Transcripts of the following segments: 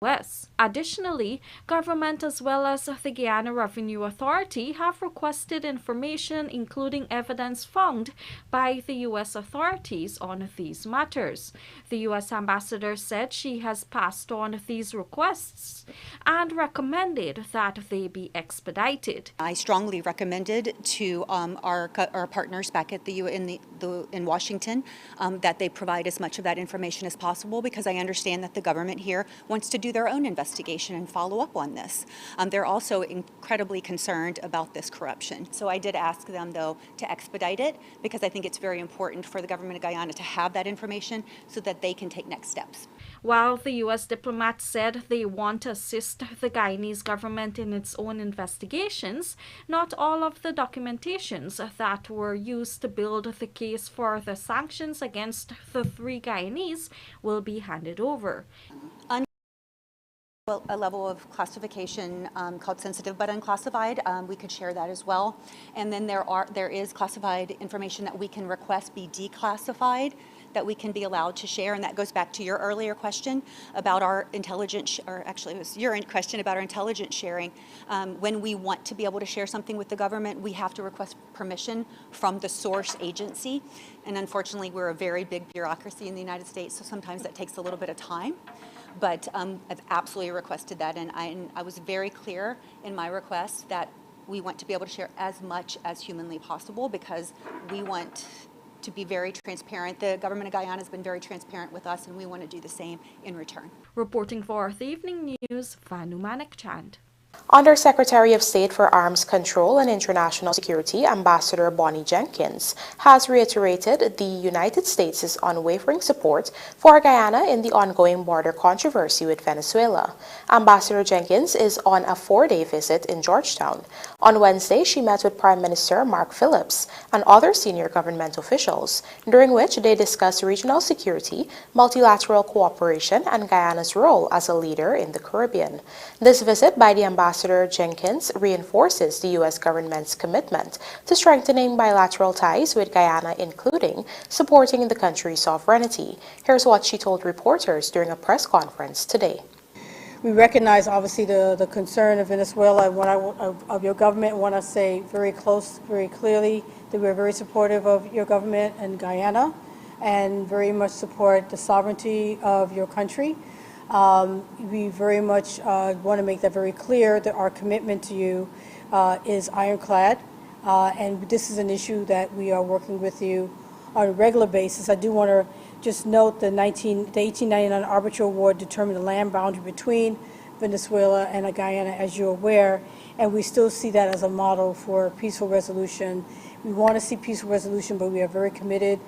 US. Additionally, government as well as the Guyana Revenue Authority have requested information including evidence found by the US authorities on these matters. The US ambassador said she has passed on these requests and recommended that they be expedited. I strongly recommended to our partners back at in Washington that they provide as much of that information as possible, because I understand that the government here wants to do their own investigation and follow up on this. They're also incredibly concerned about this corruption. So I did ask them, though, to expedite it, because I think it's very important for the government of Guyana to have that information so that they can take next steps. While the U.S. diplomat said they want to assist the Guyanese government in its own investigations, not all of the documentations that were used to build the case for the sanctions against the 3 Guyanese will be handed over. A level of classification called sensitive but unclassified. We could share that as well. And then there is classified information that we can request be declassified, that we can be allowed to share, and that goes back to your earlier question about our intelligence, or actually it was your question about our intelligence sharing. When we want to be able to share something with the government, we have to request permission from the source agency, and unfortunately we're a very big bureaucracy in the United States, so sometimes that takes a little bit of time. But I've absolutely requested that, and I was very clear in my request that we want to be able to share as much as humanly possible, because we want to be very transparent. The government of Guyana has been very transparent with us, and we want to do the same in return. Reporting for the Evening News, Vanu Manik-Chand. Undersecretary of State for Arms Control and International Security, Ambassador Bonnie Jenkins, has reiterated the United States' unwavering support for Guyana in the ongoing border controversy with Venezuela. Ambassador Jenkins is on a 4-day visit in Georgetown. On Wednesday, she met with Prime Minister Mark Phillips and other senior government officials, during which they discussed regional security, multilateral cooperation, and Guyana's role as a leader in the Caribbean. This visit by the Ambassador Jenkins reinforces the U.S. government's commitment to strengthening bilateral ties with Guyana, including supporting the country's sovereignty. Here's what she told reporters during a press conference today. We recognize, obviously, the concern of Venezuela of your government. I want to say very clearly that we're very supportive of your government in Guyana and very much support the sovereignty of your country. We very much want to make that very clear that our commitment to you is ironclad, and this is an issue that we are working with you on a regular basis. I do want to just note the 1899 arbitral award determined the land boundary between Venezuela and Guyana, as you're aware, and we still see that as a model for peaceful resolution. We want to see peaceful resolution, but we are very committed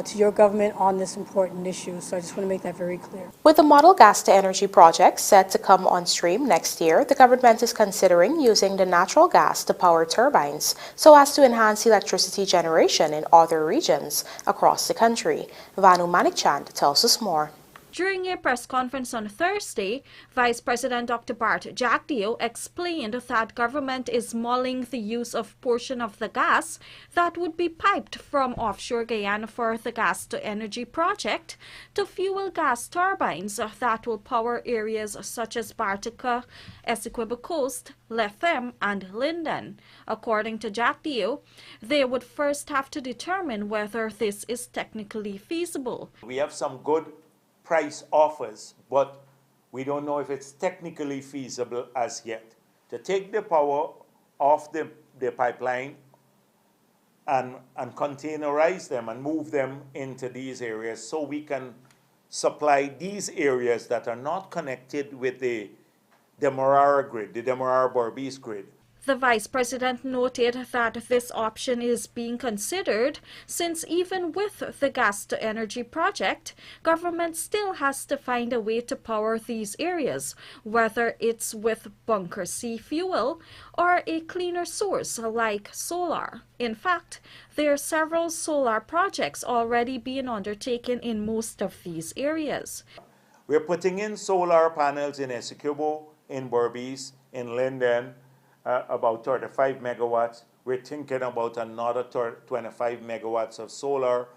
to your government on this important issue. So I just want to make that very clear. With the model gas-to-energy project set to come on stream next year, the government is considering using the natural gas to power turbines so as to enhance electricity generation in other regions across the country. Vanu Manik-Chand tells us more. During a press conference on Thursday, Vice President Dr. Bart Jagdeo explained that government is mulling the use of portion of the gas that would be piped from offshore Guyana for the gas-to-energy project to fuel gas turbines that will power areas such as BARTICA, ESSEQUIBO Coast, LETHEM, and LINDEN. According to Jagdeo, they would first have to determine whether this is technically feasible. We have some good price offers, but we don't know if it's technically feasible as yet. To take the power off the pipeline and containerize them and move them into these areas so we can supply these areas that are not connected with the Demerara grid, the Demerara-Berbice grid. The Vice President noted that this option is being considered since even with the gas-to-energy project, government still has to find a way to power these areas, whether it's with bunker C fuel or a cleaner source like solar. In fact, there are several solar projects already being undertaken in most of these areas. We're putting in solar panels in ESSEQUIBO, in Berbice, in Linden, about 35 megawatts. We're thinking about another 25 megawatts of solar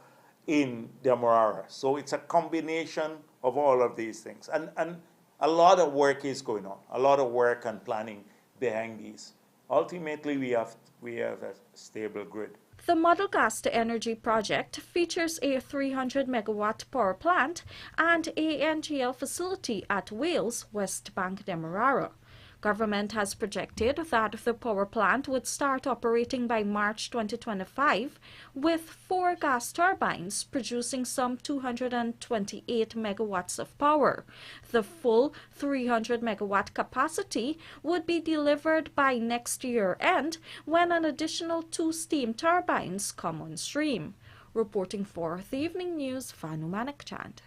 in Demerara. So it's a combination of all of these things. And a lot of work is going on, a lot of work and planning behind these. Ultimately, we have a stable grid. The Model Gas to Energy project features a 300 megawatt power plant and a NGL facility at Wales, West Bank, Demerara. Government has projected that the power plant would start operating by March 2025 with 4 gas turbines producing some 228 megawatts of power. The full 300 megawatt capacity would be delivered by next year end when an additional 2 steam turbines come on stream. Reporting for the Evening News, Vanu Manakchand.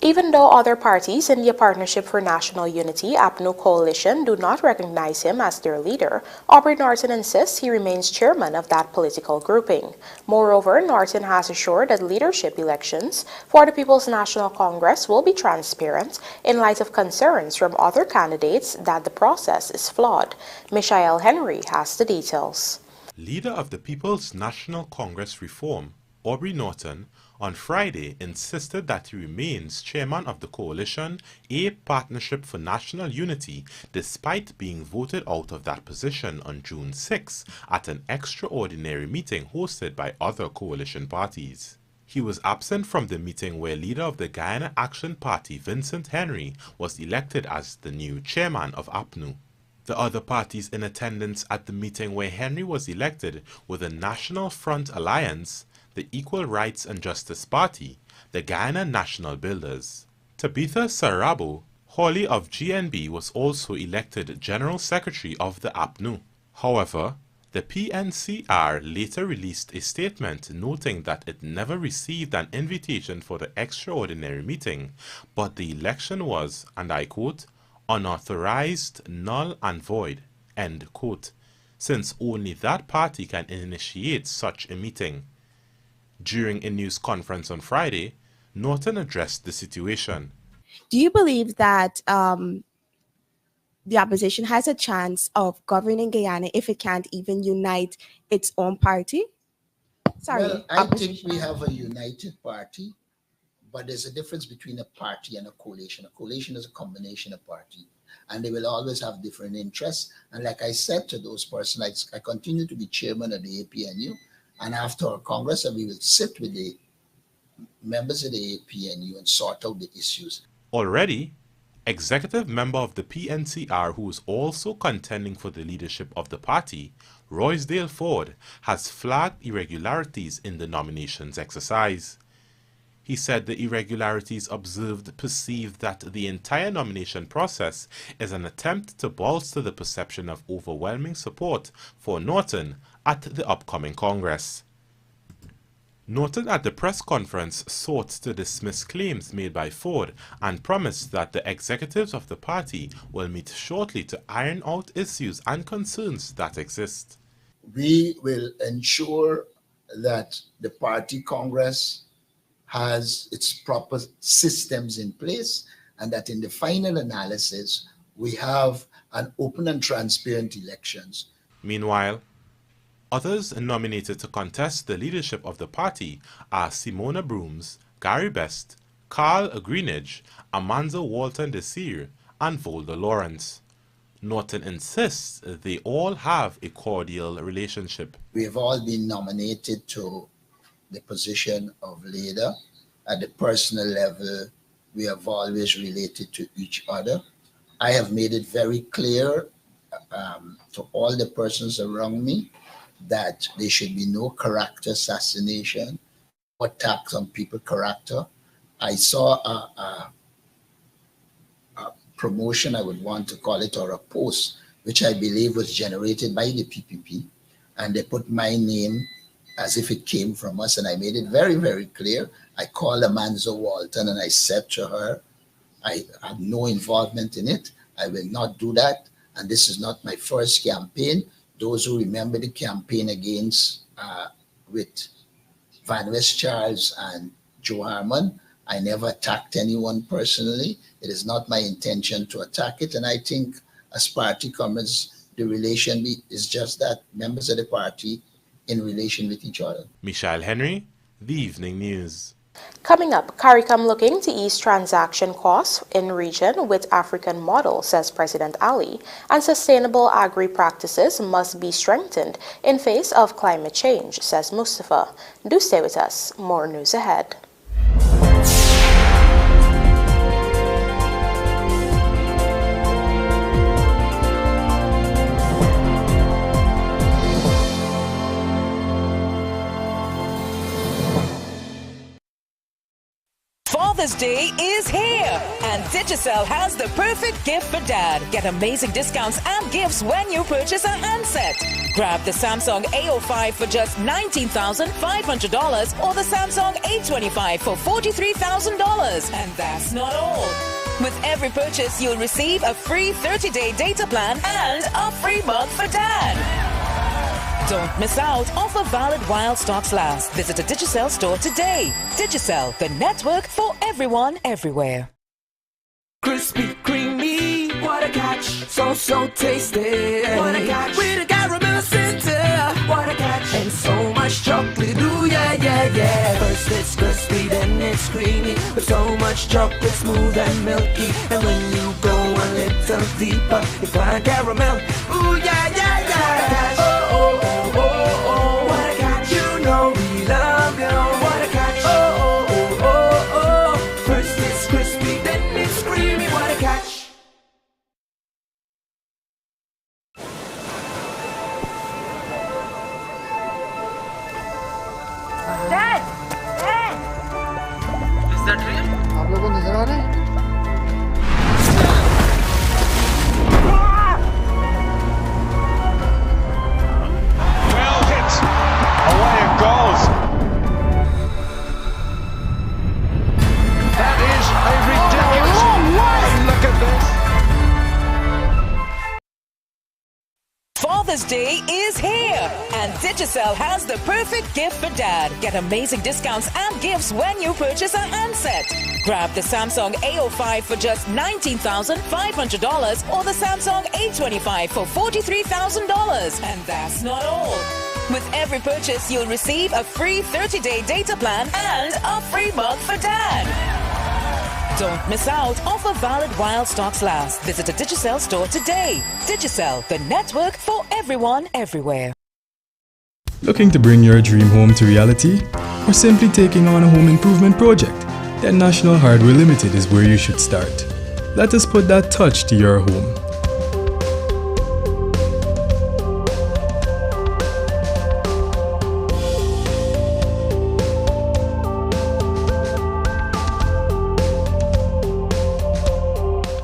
Even though other parties in the Partnership for National Unity APNU coalition do not recognize him as their leader, Aubrey Norton insists he remains chairman of that political grouping. Moreover, Norton has assured that leadership elections for the People's National Congress will be transparent in light of concerns from other candidates that the process is flawed. Michael Henry has the details. Leader of the People's National Congress Reform, Aubrey Norton, on Friday insisted that he remains chairman of the coalition, a Partnership for National Unity, despite being voted out of that position on June 6 at an extraordinary meeting hosted by other coalition parties. He was absent from the meeting where leader of the Guyana Action Party, Vincent Henry, was elected as the new chairman of APNU. The other parties in attendance at the meeting where Henry was elected were the National Front Alliance, the Equal Rights and Justice Party, the Guyana National Builders. Tabitha Sarabo, Hawley of GNB, was also elected General Secretary of the APNU. However, the PNCR later released a statement noting that it never received an invitation for the extraordinary meeting, but the election was, and I quote, unauthorized, null and void, end quote, since only that party can initiate such a meeting. During a news conference on Friday, Norton addressed the situation. Do you believe that the opposition has a chance of governing Guyana if it can't even unite its own party? Well, I think we have a united party, but there's a difference between a party and a coalition. A coalition is a combination of parties, and they will always have different interests. And like I said to those persons, I continue to be chairman of the APNU, and after our Congress, we will sit with the members of the APNU and sort out the issues. Already, executive member of the PNCR who is also contending for the leadership of the party, Roysdale Ford, has flagged irregularities in the nominations exercise. He said the irregularities observed perceived that the entire nomination process is an attempt to bolster the perception of overwhelming support for Norton at the upcoming Congress. Norton at the press conference sought to dismiss claims made by Ford and promised that the executives of the party will meet shortly to iron out issues and concerns that exist. We will ensure that the party Congress has its proper systems in place and that in the final analysis we have an open and transparent elections. Meanwhile, others nominated to contest the leadership of the party are Simona Brooms, Gary Best, Carl Greenidge, Amanda Walton Desir, and Volder Lawrence. Norton insists they all have a cordial relationship. We have all been nominated to the position of leader. At the personal level, we have always related to each other. I have made it very clear to all the persons around me that there should be no character assassination, or attacks on people's character. I saw a promotion, I would want to call it, or a post, which I believe was generated by the PPP, and they put my name as if it came from us, and I made it very, very clear. I called Amanda Walton and I said to her, I have no involvement in it. I will not do that. And this is not my first campaign. Those who remember the campaign against with Van West Charles and Joe Harmon, I never attacked anyone personally. It is not my intention to attack it. And I think as party comments, the relation is just that, members of the party in relation with each other. Michael Henry, The Evening News. Coming up, CARICOM looking to ease transaction costs in region with African model, says President Ali, and sustainable agri-practices must be strengthened in face of climate change, says Mustafa. Do stay with us. More news ahead. Father's Day is here, and Digicel has the perfect gift for dad. Get amazing discounts and gifts when you purchase a handset. Grab the Samsung A05 for just $19,500 or the Samsung A25 for $43,000. And that's not all. With every purchase, you'll receive a free 30-day data plan and a free month for dad. Don't miss out. Offer valid while stocks last. Visit a Digicel store today. Digicel, the network for everyone, everywhere. Crispy, creamy, what a catch. So tasty. What a catch. With a caramel center. What a catch. And so much chocolate. Ooh, yeah. First it's crispy, then it's creamy. With so much chocolate, smooth and milky. And when you go a little deeper, you find caramel. Ooh, yeah. Oh, what a catch. You know we love you. What a catch. Oh. First it's crispy, then it's creamy. What a catch. Dad! Is that real? आप लोगों को नजर आ रहा है? Well hit. Away it goes. That is a ridiculous. Look at this. Father's Day is here, and Digicel has the perfect gift for dad. Get amazing discounts and gifts when you purchase a handset. Grab the Samsung A05 for just $19,500 or the Samsung A25 for $43,000. And that's not all. With every purchase, you'll receive a free 30-day data plan and a free month for dad. Don't miss out. Offer valid while stocks last. Visit a Digicel store today. Digicel, the network for everyone, everywhere. Looking to bring your dream home to reality? Or simply taking on a home improvement project? Then National Hardware Limited is where you should start. Let us put that touch to your home.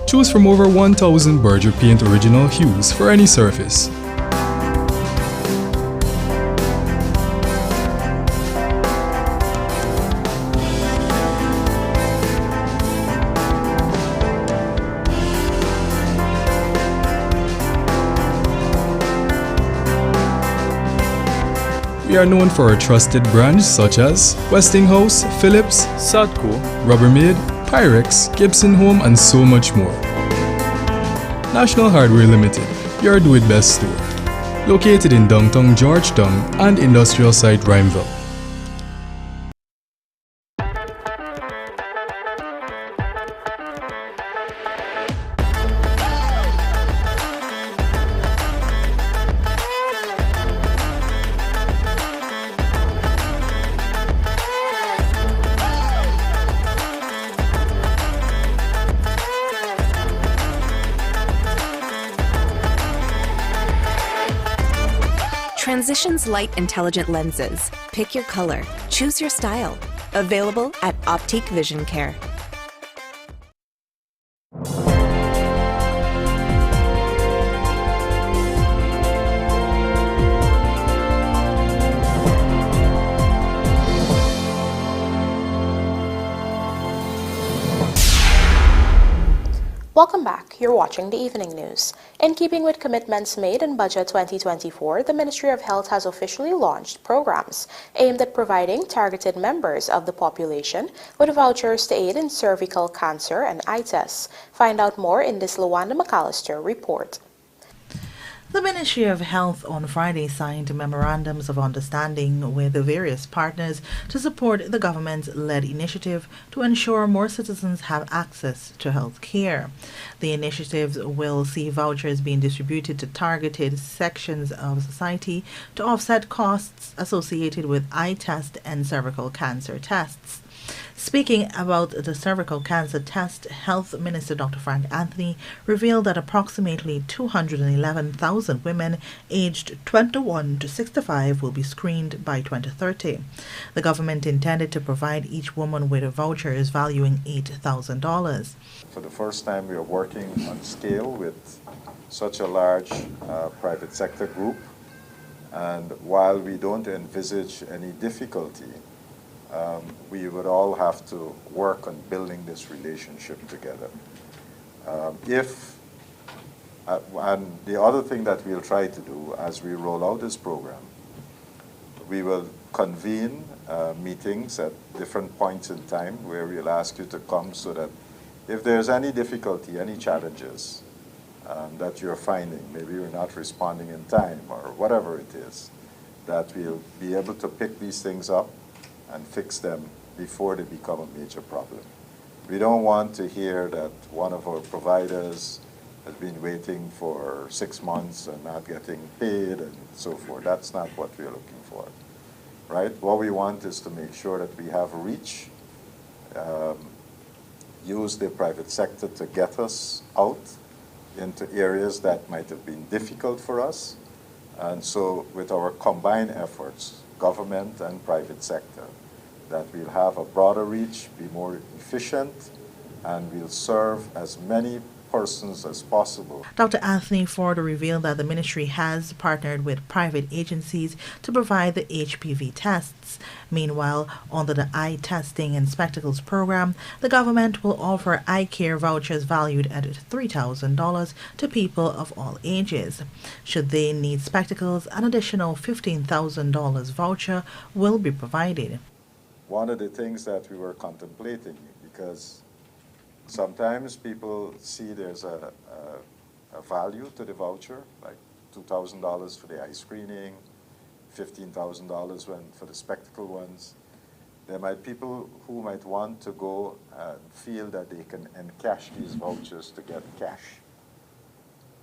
Choose from over 1,000 Berger Paint original hues for any surface. We are known for our trusted brands such as Westinghouse, Philips, Sadco, Rubbermaid, Pyrex, Gibson Home, and so much more. National Hardware Limited, your do-it-best store. Located in downtown Georgetown and industrial site Rhymeville. Transitions Light Intelligent Lenses. Pick your color. Choose your style. Available at Optique Vision Care. Welcome back. You're watching the Evening News. In keeping with commitments made in Budget 2024, the Ministry of Health has officially launched programs aimed at providing targeted members of the population with vouchers to aid in cervical cancer and eye tests. Find out more in this Lawanda McAllister report. The Ministry of Health on Friday signed memorandums of understanding with the various partners to support the government-led initiative to ensure more citizens have access to health care. The initiatives will see vouchers being distributed to targeted sections of society to offset costs associated with eye test and cervical cancer tests. Speaking about the cervical cancer test, Health Minister Dr. Frank Anthony revealed that approximately 211,000 women aged 21 to 65 will be screened by 2030. The government intended to provide each woman with vouchers valuing $8,000. For the first time, we are working on scale with such a large private sector group, and while we don't envisage any difficulty, we would all have to work on building this relationship together. And the other thing that we'll try to do as we roll out this program, we will convene meetings at different points in time where we'll ask you to come so that if there's any difficulty, any challenges that you're finding, maybe you're not responding in time or whatever it is, that we'll be able to pick these things up and fix them before they become a major problem. We don't want to hear that one of our providers has been waiting for 6 months and not getting paid and so forth. That's not what we're looking for, right? What we want is to make sure that we have reach, use the private sector to get us out into areas that might have been difficult for us. And so with our combined efforts, government and private sector, that we'll have a broader reach, be more efficient, and we'll serve as many persons as possible. Dr. Anthony Ford revealed that the ministry has partnered with private agencies to provide the HPV tests. Meanwhile, under the eye testing and spectacles program, the government will offer eye care vouchers valued at $3,000 to people of all ages. Should they need spectacles, an additional $15,000 voucher will be provided. One of the things that we were contemplating, because sometimes people see there's a value to the voucher, like $2,000 for the eye screening, $15,000 for the spectacle ones. There might be people who might want to go and feel that they can encash these vouchers to get cash,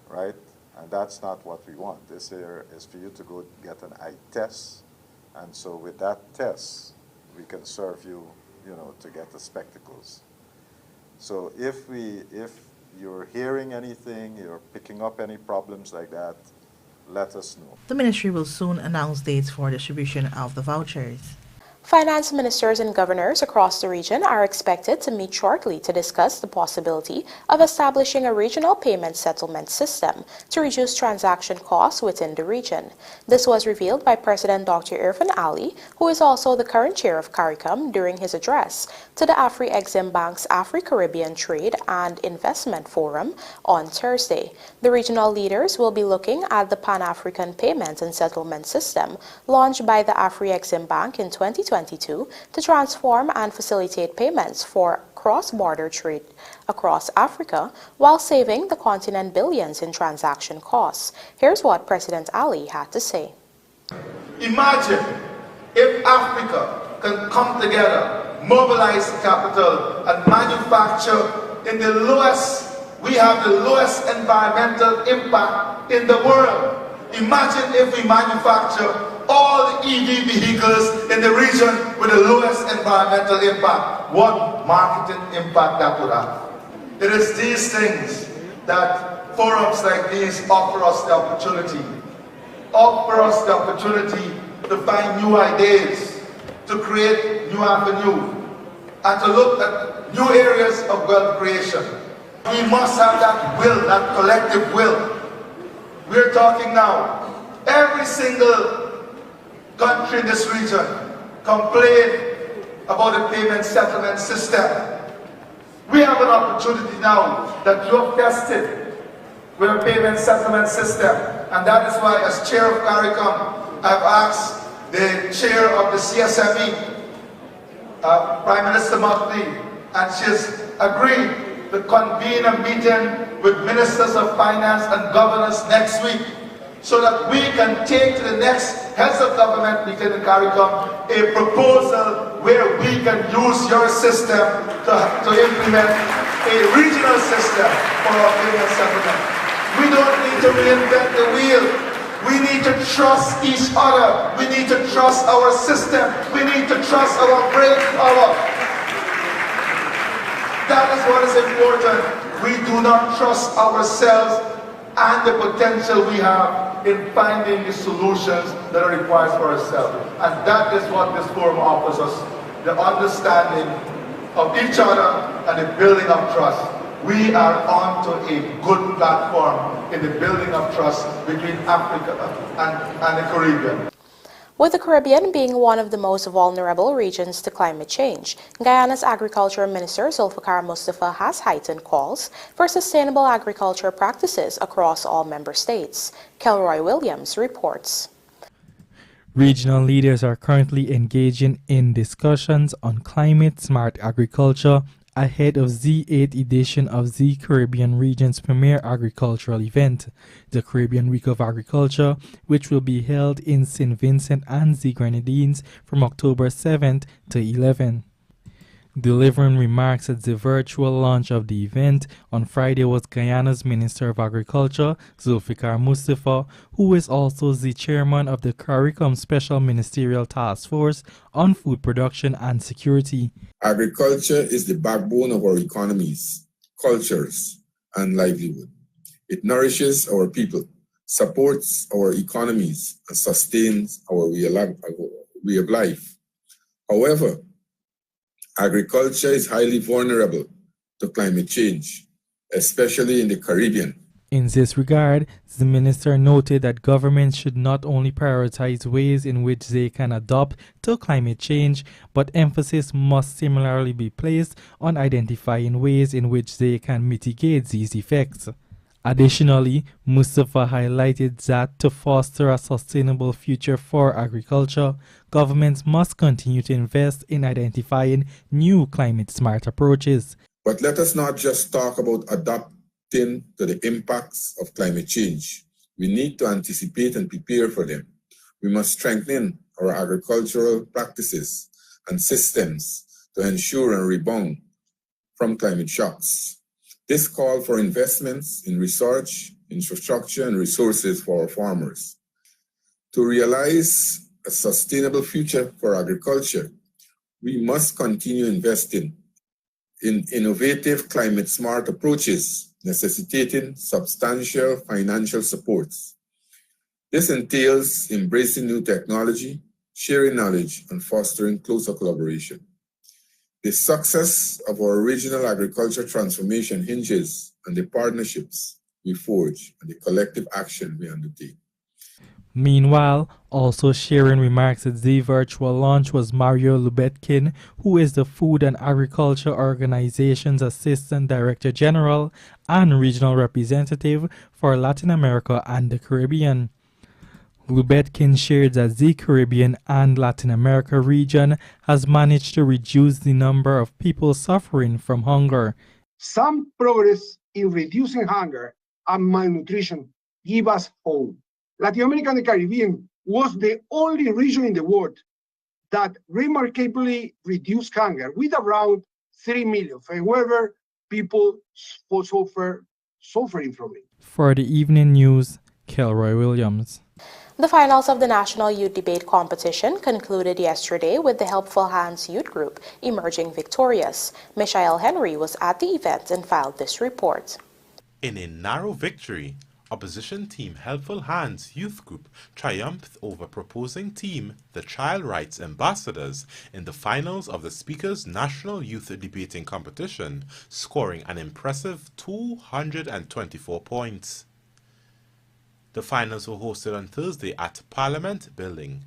right? And that's not what we want. This here is for you to go get an eye test, and so with that test, we can serve you, to get the spectacles. So if you're hearing anything, you're picking up any problems like that, let us know. The ministry will soon announce dates for distribution of the vouchers. Finance ministers and governors across the region are expected to meet shortly to discuss the possibility of establishing a regional payment settlement system to reduce transaction costs within the region. This was revealed by President Dr. Irfan Ali, who is also the current chair of CARICOM, during his address to the Afri-Exim Bank's Afri-Caribbean Trade and Investment Forum on Thursday. The regional leaders will be looking at the Pan-African Payment and Settlement System launched by the Afri-Exim Bank in 2022 to transform and facilitate payments for cross-border trade across Africa while saving the continent billions in transaction costs. Here's what President Ali had to say. Imagine if Africa can come together, mobilize capital, and manufacture in the we have the lowest environmental impact in the world. Imagine if we manufacture all the EV vehicles in the region with the lowest environmental impact. What marketing impact that would have. It is these things that forums like these offer us the opportunity. Offer us the opportunity to find new ideas, to create new avenues, and to look at new areas of wealth creation. We must have that will, that collective will. We're talking now, every single country in this region complain about the payment settlement system. We have an opportunity now that you have tested with a payment settlement system, and that is why, as chair of CARICOM, I've asked the chair of the CSME, Prime Minister Motley, and she's agreed to convene a meeting with ministers of finance and governors next week so that we can take to the next heads of government meeting in CARICOM a proposal where we can use your system to implement a regional system for our payment settlement. We don't need to reinvent the wheel. We need to trust each other. We need to trust our system. We need to trust our brain power. That is what is important. We do not trust ourselves and the potential we have in finding the solutions that are required for ourselves. And that is what this forum offers us, the understanding of each other and the building of trust. We are onto a good platform in the building of trust between Africa and the Caribbean. With the Caribbean being one of the most vulnerable regions to climate change, Guyana's Agriculture Minister Zulfikar Mustafa has heightened calls for sustainable agriculture practices across all member states. Kelroy Williams reports. Regional leaders are currently engaging in discussions on climate-smart agriculture ahead of the 8th edition of the Caribbean region's premier agricultural event, the Caribbean Week of Agriculture, which will be held in St. Vincent and the Grenadines from October 7th to 11th. Delivering remarks at the virtual launch of the event on Friday was Guyana's Minister of Agriculture, Zulfikar Mustafa, who is also the chairman of the CARICOM Special Ministerial Task Force on Food Production and Security. Agriculture is the backbone of our economies, cultures, and livelihood. It nourishes our people, supports our economies, and sustains our way of life. However, agriculture is highly vulnerable to climate change, especially in the Caribbean. In this regard, the minister noted that governments should not only prioritize ways in which they can adapt to climate change, but emphasis must similarly be placed on identifying ways in which they can mitigate these effects. Additionally, Mustafa highlighted that to foster a sustainable future for agriculture, governments must continue to invest in identifying new climate-smart approaches. But let us not just talk about adapting to the impacts of climate change. We need to anticipate and prepare for them. We must strengthen our agricultural practices and systems to ensure and rebound from climate shocks. This call for investments in research, infrastructure, and resources for our farmers. To realize a sustainable future for agriculture, we must continue investing in innovative climate-smart approaches, necessitating substantial financial supports. This entails embracing new technology, sharing knowledge, and fostering closer collaboration. The success of our regional agriculture transformation hinges on the partnerships we forge and the collective action we undertake. Meanwhile, also sharing remarks at the virtual launch was Mario Lubetkin, who is the Food and Agriculture Organization's Assistant Director General and Regional Representative for Latin America and the Caribbean. Lubetkin shared that the Caribbean and Latin America region has managed to reduce the number of people suffering from hunger. Some progress in reducing hunger and malnutrition give us hope. Latin America and the Caribbean was the only region in the world that remarkably reduced hunger, with around 3 million. However, people suffering from it. For the evening news, Kelroy Williams. The finals of the National Youth Debate Competition concluded yesterday with the Helpful Hands Youth Group emerging victorious. Michael Henry was at the event and filed this report. In a narrow victory, opposition team Helpful Hands Youth Group triumphed over proposing team the Child Rights Ambassadors in the finals of the Speaker's National Youth Debating Competition, scoring an impressive 224 points. The finals were hosted on Thursday at Parliament Building.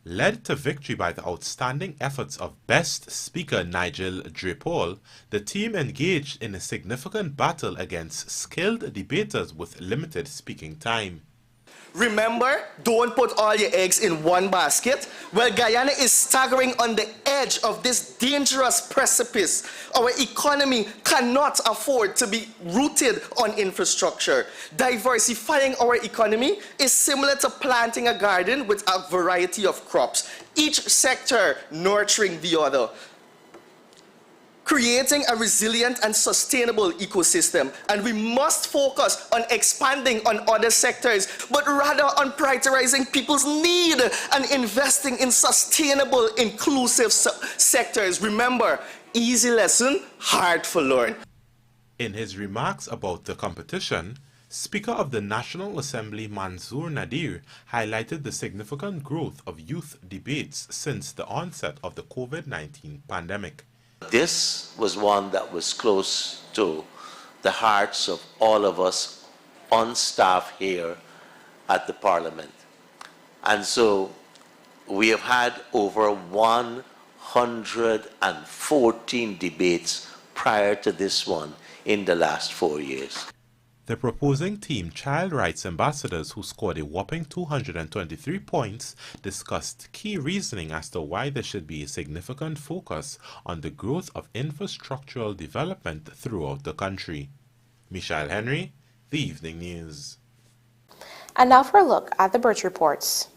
Led to victory by the outstanding efforts of Best Speaker Nigel Drapol, the team engaged in a significant battle against skilled debaters with limited speaking time. Remember, don't put all your eggs in one basket. Well, Guyana is staggering on the edge of this dangerous precipice. Our economy cannot afford to be rooted on infrastructure. Diversifying our economy is similar to planting a garden with a variety of crops, each sector nurturing the other, creating a resilient and sustainable ecosystem. And we must focus on expanding on other sectors, but rather on prioritizing people's need and investing in sustainable, inclusive sectors. Remember, easy lesson, hard for learn. In his remarks about the competition, Speaker of the National Assembly Mansour Nadir highlighted the significant growth of youth debates since the onset of the COVID-19 pandemic. This was one that was close to the hearts of all of us on staff here at the Parliament. And so we have had over 114 debates prior to this one in the last 4 years. The proposing team child rights ambassadors, who scored a whopping 223 points, discussed key reasoning as to why there should be a significant focus on the growth of infrastructural development throughout the country. Michelle Henry, The Evening News. And now for a look at the bird reports.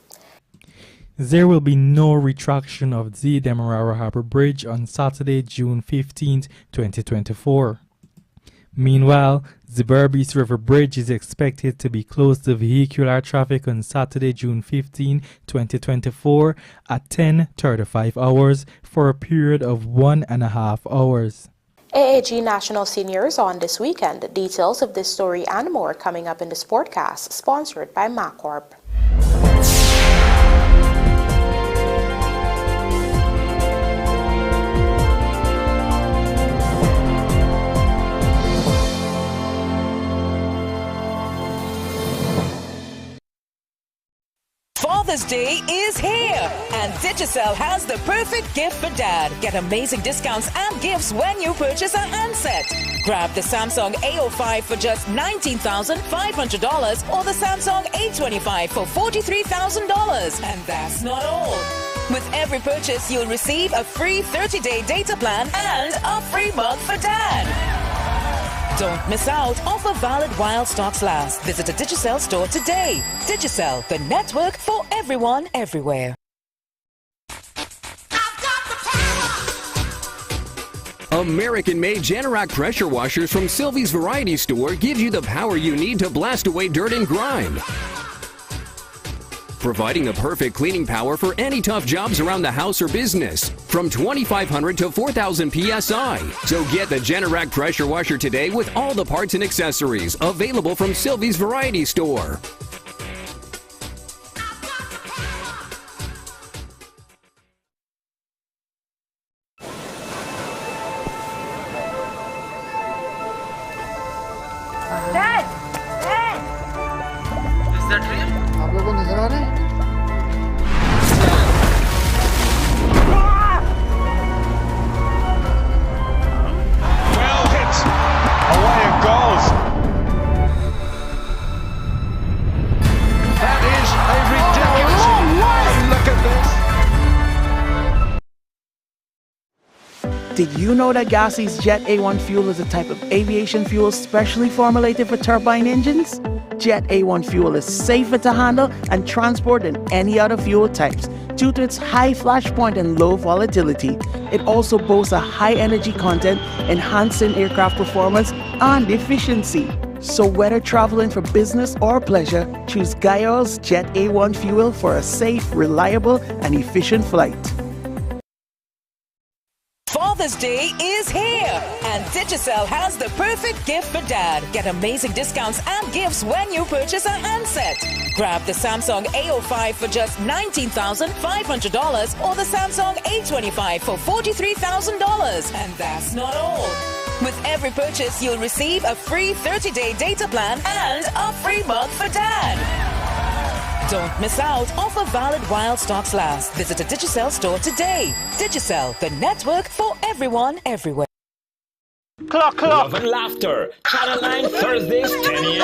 There will be no retraction of the Demerara Harbour Bridge on Saturday, June 15, 2024. Meanwhile, the Berbice River Bridge is expected to be closed to vehicular traffic on Saturday, June 15, 2024 at 10:35 hours for a period of 1.5 hours. AAG National Seniors on this weekend. Details of this story and more coming up in the Sportcast, sponsored by MacCorp. Father's Day is here, and Digicel has the perfect gift for dad. Get amazing discounts and gifts when you purchase a handset. Grab the Samsung A05 for just $19,500 or the Samsung A25 for $43,000. And that's not all. With every purchase, you'll receive a free 30-day data plan and a free mug for dad. Don't miss out. Offer valid while stocks last. Visit a Digicel store today. Digicel, the network for everyone, everywhere. American-made Generac pressure washers from Sylvie's Variety Store give you the power you need to blast away dirt and grime, providing the perfect cleaning power for any tough jobs around the house or business, from 2,500 to 4,000 PSI. So get the Generac pressure washer today with all the parts and accessories available from Sylvie's Variety Store. Dad! Dad! Is that real? आप लोगों को नजर आ रहे हैं? Well hit! Away it goes! That is a ridiculous... Look at this! Did you know that Gassie's Jet A1 fuel is a type of aviation fuel specially formulated for turbine engines? Jet A1 fuel is safer to handle and transport than any other fuel types due to its high flash point and low volatility. It also boasts a high energy content, enhancing aircraft performance and efficiency. So whether traveling for business or pleasure, choose Guyana's Jet A1 fuel for a safe, reliable, and efficient flight. Father's Day is here, and Digicel has the perfect gift for dad. Get amazing discounts and gifts when you purchase a handset. Grab the Samsung A05 for just $19,500 or the Samsung A25 for $43,000. And that's not all. With every purchase, you'll receive a free 30-day data plan and a free mug for dad. Don't miss out. Offer valid while stocks last. Visit a Digicel store today. Digicel, the network for everyone, everywhere. Clock! Love and laughter. Channel 9 Thursdays, 10 a.m.